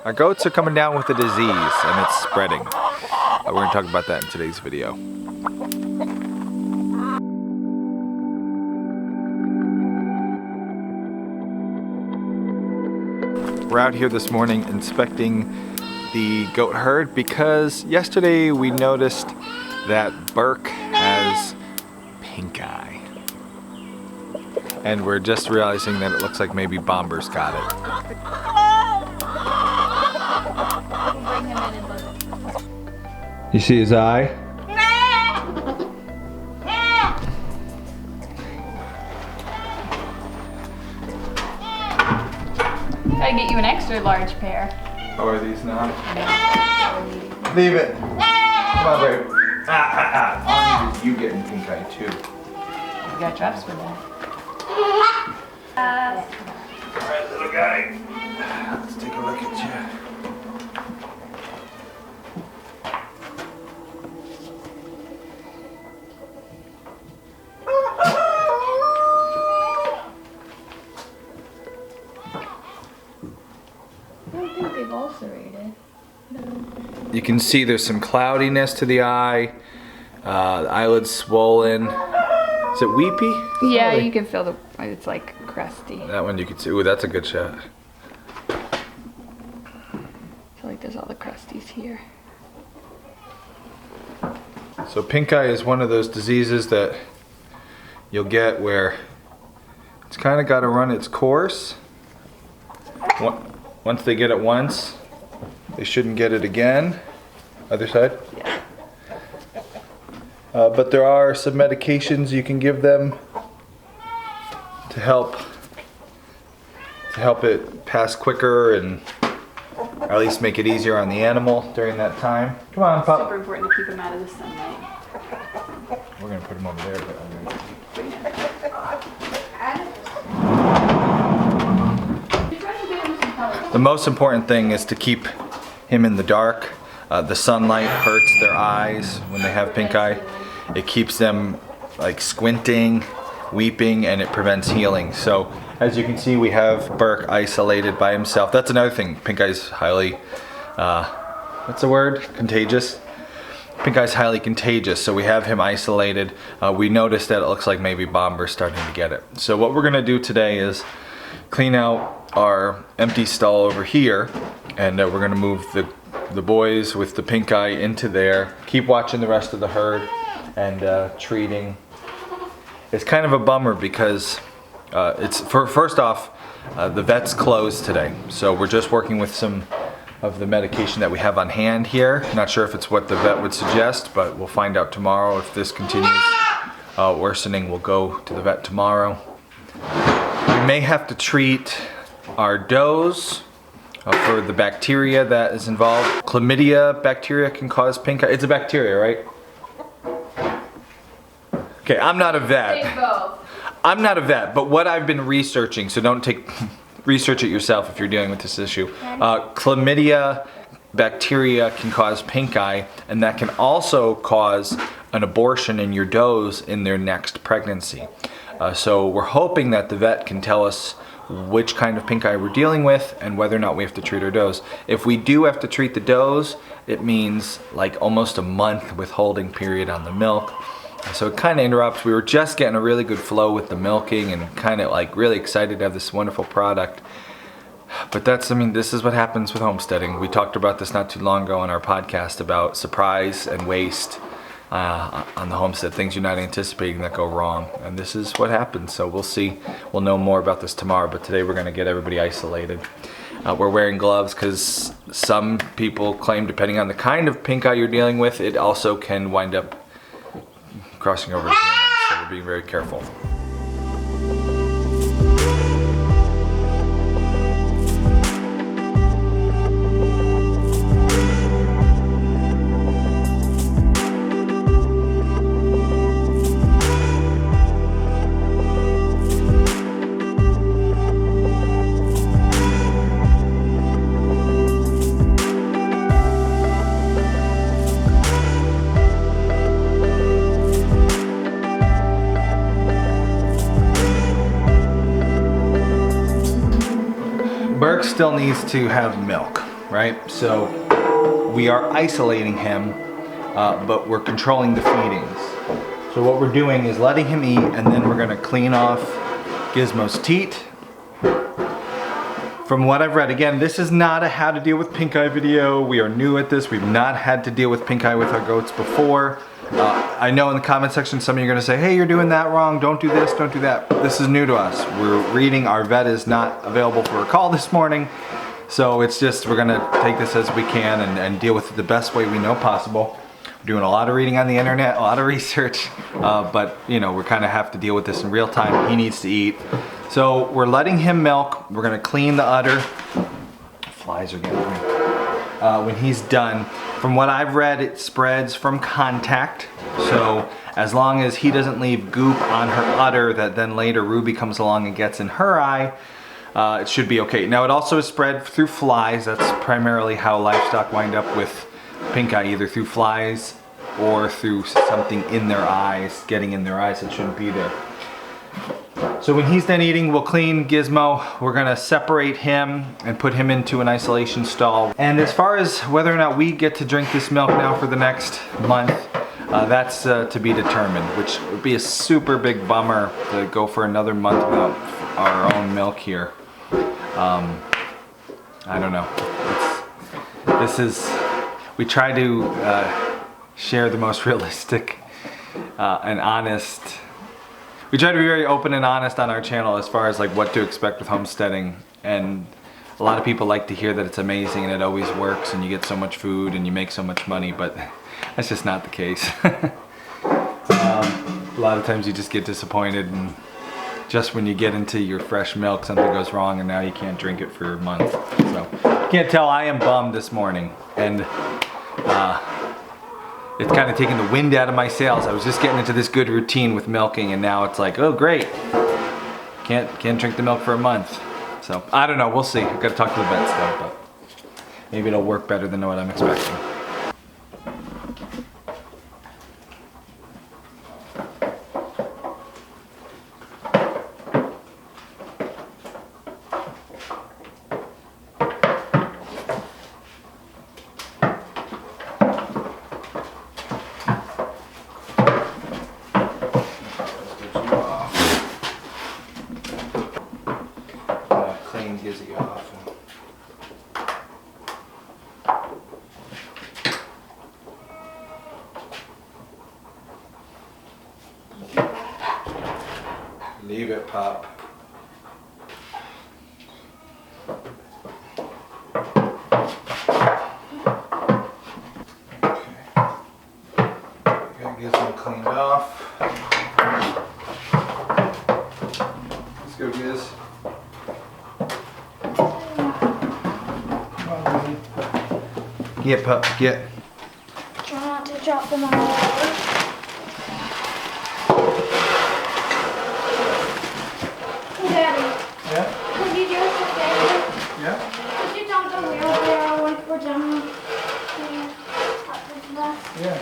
Our goats are coming down with a disease and it's spreading. We're going to talk about that in today's video. We're out here this morning inspecting the goat herd because yesterday we noticed that Burk has Pinkeye. And we're just realizing that it looks like maybe Bomber's got it. You see his eye? Gotta get you an extra large pair. Oh, are these not? Leave it. Come on, babe. All you getting Pinkeye too. You got traps for that. Alright, little guy. Let's take a look at you. I don't think they've ulcerated. No. You can see there's some cloudiness to the eye. The eyelid's swollen. Is it weepy? Yeah, you can feel it's like crusty. That one you can see. Ooh, that's a good shot. I feel like there's all the crusties here. So Pinkeye is one of those diseases that you'll get where it's kind of got to run its course. Once they get it once, they shouldn't get it again. Other side? Yeah. But there are some medications you can give them to help it pass quicker and or at least make it easier on the animal during that time. Come on, pup. Super important to keep them out of the sunlight. We're gonna put him over there, but I'm gonna... The most important thing is to keep him in the dark. The sunlight hurts their eyes when they have Pinkeye. It keeps them like squinting, weeping, and it prevents healing. So as you can see, we have Burk isolated by himself. That's another thing. Pinkeye's highly, what's the word? Contagious. Pinkeye's highly contagious, so we have him isolated. We noticed that it looks like maybe Bomber's starting to get it. So what we're gonna do today is clean out our empty stall over here, and we're gonna move the boys with the Pinkeye into there. Keep watching the rest of the herd and treating. It's kind of a bummer because first off, the vet's closed today, so we're just working with some of the medication that we have on hand here. Not sure if it's what the vet would suggest, but we'll find out tomorrow. If this continues worsening, we'll go to the vet tomorrow. We may have to treat our does for the bacteria that is involved. Chlamydia bacteria can cause Pinkeye. It's a bacteria, right? Okay, I'm not a vet. I'm not a vet, but what I've been researching, so don't research it yourself if you're dealing with this issue. Chlamydia bacteria can cause Pinkeye, and that can also cause an abortion in your does in their next pregnancy. So we're hoping that the vet can tell us which kind of Pinkeye we're dealing with and whether or not we have to treat our does. If we do have to treat the does, it means like almost a month withholding period on the milk. So it kind of interrupts. We were just getting a really good flow with the milking and kind of like really excited to have this wonderful product. But that's, I mean, this is what happens with homesteading. We talked about this not too long ago on our podcast about surprise and waste on the homestead, things you're not anticipating that go wrong. And this is what happens. So we'll see. We'll know more about this tomorrow, but today we're going to get everybody isolated. We're wearing gloves because some people claim, depending on the kind of Pinkeye you're dealing with, it also can wind up crossing over humans, so we're being very careful. Burk still needs to have milk. right? So we are isolating him, but we're controlling the feedings. So what we're doing is letting him eat, and then we're gonna clean off Gizmo's teat. From what I've read, again, this is not a how to deal with pink eye video. We are new at this. We've not had to deal with pink eye with our goats before. I know in the comment section some of you are gonna say, hey, you're doing that wrong, don't do this, don't do that. This is new to us. We're reading, our vet is not available for a call this morning. So it's just, we're gonna take this as we can and deal with it the best way we know possible. We're doing a lot of reading on the internet, a lot of research, but you know, we kind of have to deal with this in real time. He needs to eat. So we're letting him milk. We're gonna clean the udder. Flies are getting me. When he's done, from what I've read, it spreads from contact. So as long as he doesn't leave goop on her udder that then later Ruby comes along and gets in her eye, it should be okay. Now it also is spread through flies. That's primarily how livestock wind up with pink eye, either through flies or through something in their eyes, getting in their eyes that shouldn't be there. So when he's done eating, we'll clean Gizmo. We're gonna separate him and put him into an isolation stall. And as far as whether or not we get to drink this milk now for the next month, that's to be determined, which would be a super big bummer to go for another month without our own milk here. I don't know. We try to share the most realistic and honest. We try to be very open and honest on our channel as far as like what to expect with homesteading, and a lot of people like to hear that it's amazing and it always works and you get so much food and you make so much money, but that's just not the case. A lot of times you just get disappointed, and just when you get into your fresh milk something goes wrong and now you can't drink it for a month. So you can't tell, I am bummed this morning, and it's kind of taking the wind out of my sails. I was just getting into this good routine with milking, and now it's like, oh great, can't drink the milk for a month. So I don't know, we'll see. I've got to talk to the vet still, but maybe it'll work better than what I'm expecting. Gizzy off. Leave it, Pop. Okay. Got Gizmo cleaned off. Let's go, Giz. Get, Pup, get. Try not to drop them on the floor. Daddy. Yeah? Could you do us a favor? Yeah? Could you dump the wheel there once we're done cleaning up this mess? Yeah.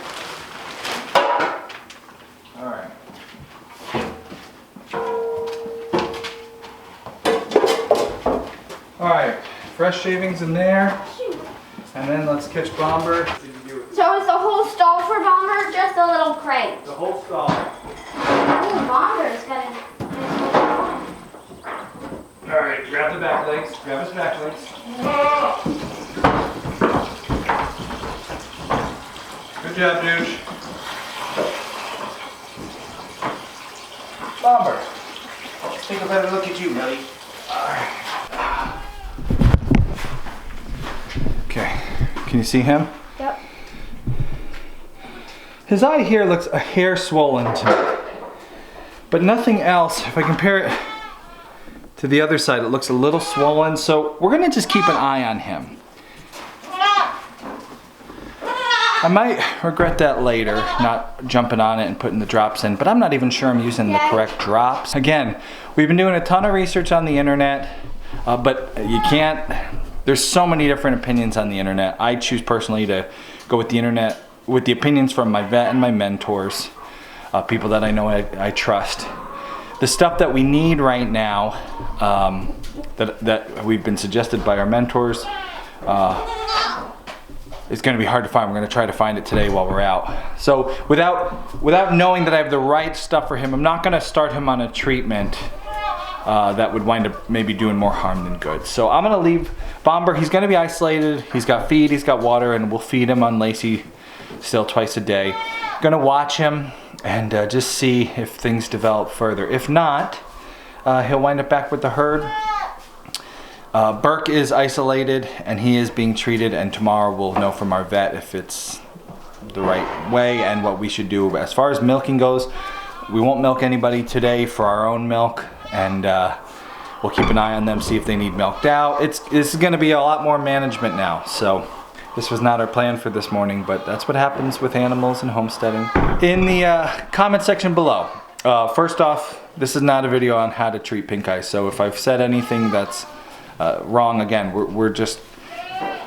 Alright. Alright, fresh shavings in there. And then let's catch Bomber. So is the whole stall for Bomber or just a little crate? The whole stall. Oh, Bomber's got a Alright, grab the back legs. Grab his back legs. Good job, douche. Bomber. Let's take a better look at you, buddy. Alright. Okay, can you see him? Yep. His eye here looks a hair swollen to me, but nothing else. If I compare it to the other side, it looks a little swollen, so we're gonna just keep an eye on him. I might regret that later, not jumping on it and putting the drops in, but I'm not even sure I'm using the correct drops. Again, we've been doing a ton of research on the internet, but you can't, there's so many different opinions on the internet. I choose personally to go with the internet, with the opinions from my vet and my mentors, people that I know I trust. The stuff that we need right now, that we've been suggested by our mentors, it's going to be hard to find. We're going to try to find it today while we're out. So without knowing that I have the right stuff for him, I'm not going to start him on a treatment that would wind up maybe doing more harm than good. So I'm going to leave Bomber. He's going to be isolated. He's got feed, he's got water, and we'll feed him on Lacey still twice a day. Going to watch him and just see if things develop further. If not, he'll wind up back with the herd. Burk is isolated and he is being treated, and tomorrow we'll know from our vet if it's the right way and what we should do. As far as milking goes, we won't milk anybody today for our own milk, and we'll keep an eye on them, see if they need milked out. This is going to be a lot more management now, so this was not our plan for this morning, but that's what happens with animals and homesteading. In the comment section below, first off, this is not a video on how to treat Pinkeye, so if I've said anything that's wrong, again, we're just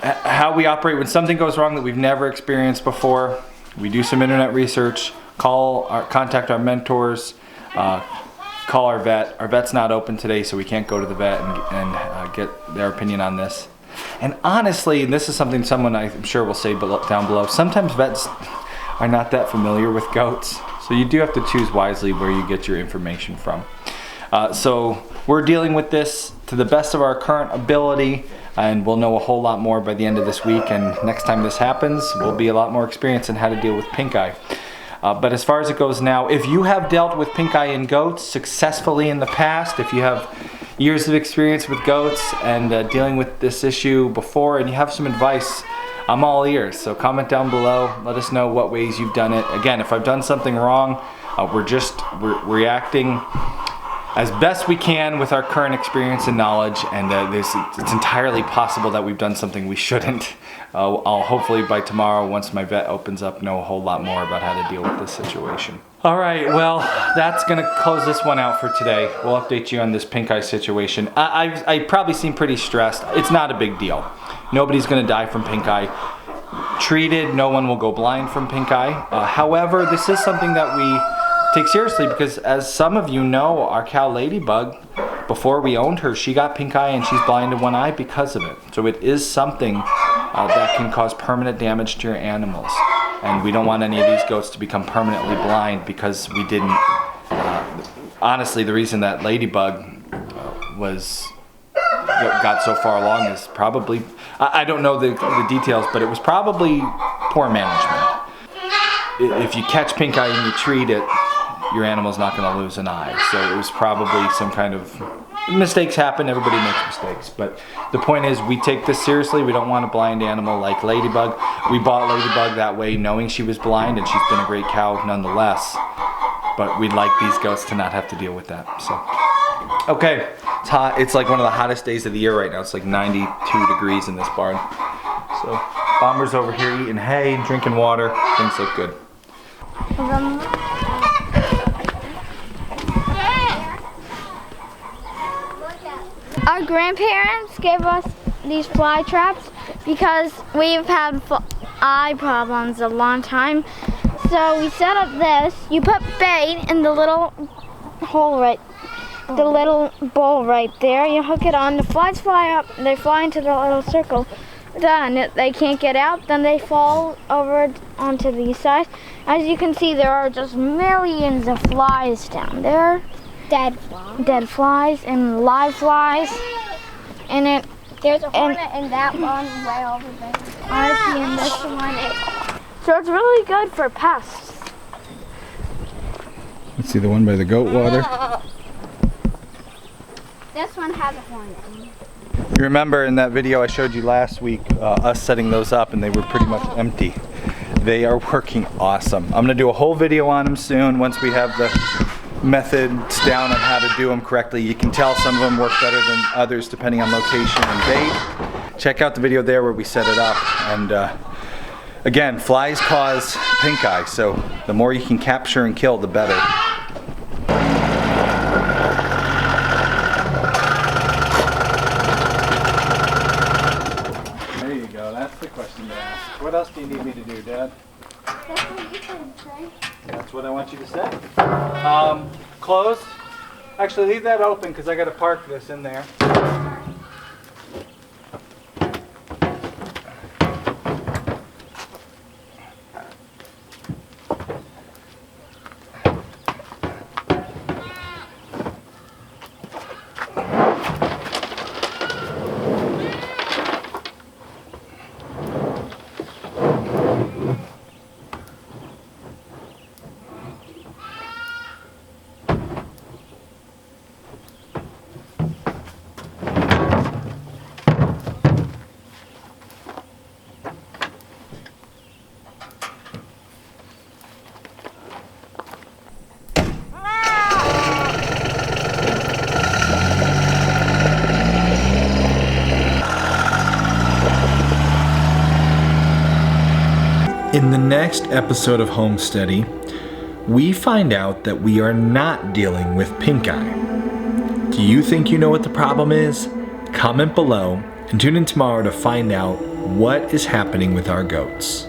how we operate when something goes wrong that we've never experienced before. We do some internet research, contact our mentors, call our vet. Our vet's not open today, so we can't go to the vet and get their opinion on this. And honestly, and this is something someone I'm sure will say down below, sometimes vets are not that familiar with goats, so you do have to choose wisely where you get your information from. So we're dealing with this to the best of our current ability, and we'll know a whole lot more by the end of this week, and next time this happens, we'll be a lot more experienced in how to deal with Pinkeye. But as far as it goes now, if you have dealt with Pinkeye in goats successfully in the past, if you have years of experience with goats and dealing with this issue before, and you have some advice, I'm all ears. So comment down below, let us know what ways you've done it. Again, if I've done something wrong, we're reacting as best we can with our current experience and knowledge, and it's entirely possible that we've done something we shouldn't. I'll hopefully by tomorrow, once my vet opens up, know a whole lot more about how to deal with this situation. All right, well, that's gonna close this one out for today. We'll update you on this Pinkeye situation. I probably seem pretty stressed. It's not a big deal. Nobody's gonna die from Pinkeye. Treated, no one will go blind from Pinkeye. However, this is something that we take seriously because, as some of you know, our cow Ladybug, before we owned her, she got Pinkeye and she's blind in one eye because of it. So it is something that can cause permanent damage to your animals, and we don't want any of these goats to become permanently blind because we didn't. Honestly, the reason that Ladybug got so far along is probably, I don't know the details, but it was probably poor management. If you catch Pinkeye and you treat it, your animal's not going to lose an eye. So it was probably some kind of, mistakes happen, everybody makes mistakes. But the point is, we take this seriously. We don't want a blind animal like Ladybug. We bought Ladybug that way knowing she was blind, and she's been a great cow nonetheless. But we'd like these goats to not have to deal with that. So, okay, it's hot. It's like one of the hottest days of the year right now. It's like 92 degrees in this barn. So Bomber's over here eating hay and drinking water. Things look good. Our grandparents gave us these fly traps because we've had eye problems a long time. So we set up this. You put bait in the little hole the little bowl right there. You hook it on. The flies fly up. They fly into the little circle. Done. They can't get out. Then they fall over onto these sides. As you can see, there are just millions of flies down there. Dead flies and live flies. And there's a hornet in that one way over there. I see in this one. So it's really good for pests. Let's see the one by the goat water. This one has a hornet. You remember in that video I showed you last week, us setting those up, and they were pretty much empty. They are working awesome. I'm gonna do a whole video on them soon once we have the methods down on how to do them correctly. You can tell some of them work better than others depending on location and bait. Check out the video there where we set it up. And again, flies cause Pinkeye, so the more you can capture and kill, the better. There you go, that's the question to ask. What else do you need me to do, Dad? That's what you can say. That's what I want you to say. Closed. Actually, leave that open because I got to park this in there. In the next episode of Homesteady, we find out that we are not dealing with Pinkeye. Do you think you know what the problem is? Comment below and tune in tomorrow to find out what is happening with our goats.